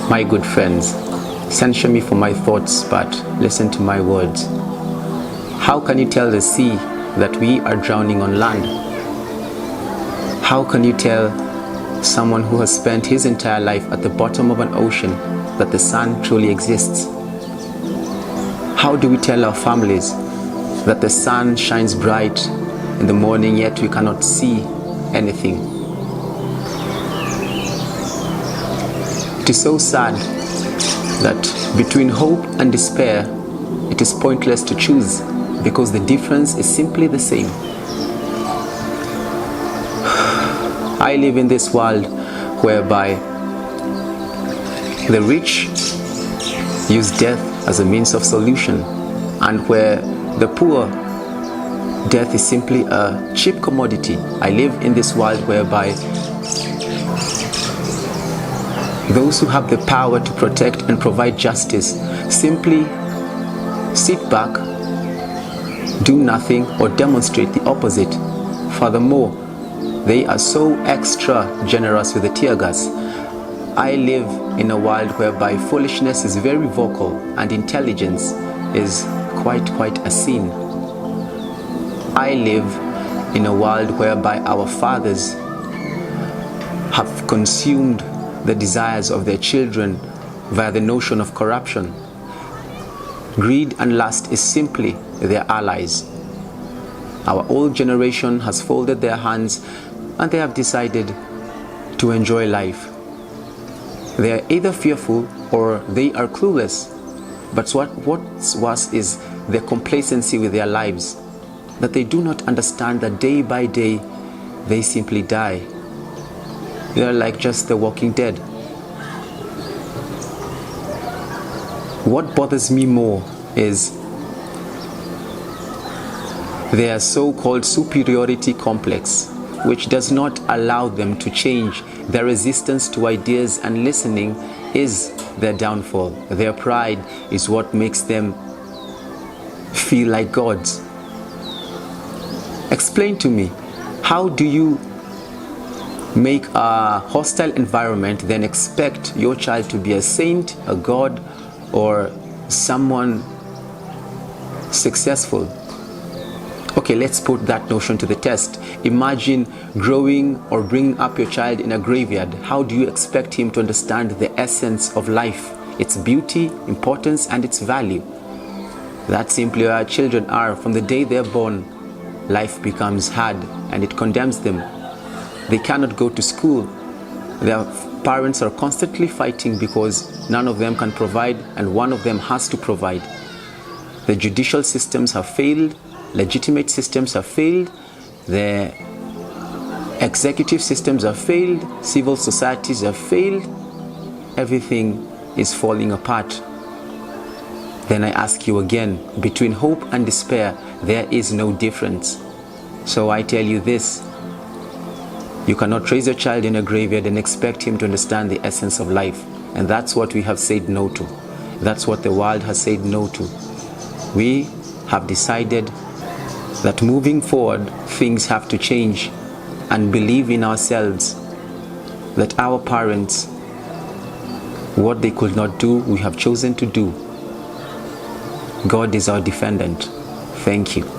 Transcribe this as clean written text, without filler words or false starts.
My good friends, censure me for my thoughts, but listen to my words. How can you tell the sea that we are drowning on land? How can you tell someone who has spent his entire life at the bottom of an ocean that the sun truly exists? How do we tell our families that the sun shines bright in the morning, yet we cannot see anything? It is so sad that between hope and despair, it is pointless to choose because the difference is simply the same. I live in this world whereby the rich use death as a means of solution, and where the poor, death is simply a cheap commodity. I live in this world whereby those who have the power to protect and provide justice simply sit back, do nothing, or demonstrate the opposite. Furthermore, they are so extra generous with the tear gas. I live in a world whereby foolishness is very vocal and intelligence is quite a sin. I live in a world whereby our fathers have consumed the desires of their children via the notion of corruption. Greed and lust is simply their allies. Our old generation has folded their hands and they have decided to enjoy life. They are either fearful or they are clueless. But what's worse is their complacency with their lives, that they do not understand that day by day they simply die. They are like just the walking dead. What bothers me more is their so-called superiority complex, which does not allow them to change. Their resistance to ideas and listening is their downfall. Their pride is what makes them feel like gods. Explain to me, how do you make a hostile environment, then expect your child to be a saint, a god, or someone successful? Okay, let's put that notion to the test. Imagine growing or bringing up your child in a graveyard. How do you expect him to understand the essence of life, its beauty, importance, and its value? That's simply where our children are. From the day they're born, life becomes hard and it condemns them. They cannot go to school. Their parents are constantly fighting because none of them can provide and one of them has to provide. The judicial systems have failed, legitimate systems have failed, the executive systems have failed, civil societies have failed, everything is falling apart. Then I ask you again, between hope and despair, there is no difference. So I tell you this, you cannot raise your child in a graveyard and expect him to understand the essence of life. And that's what we have said no to. That's what the world has said no to. We have decided that moving forward, things have to change, and believe in ourselves that our parents, what they could not do, we have chosen to do. God is our defendant. Thank you.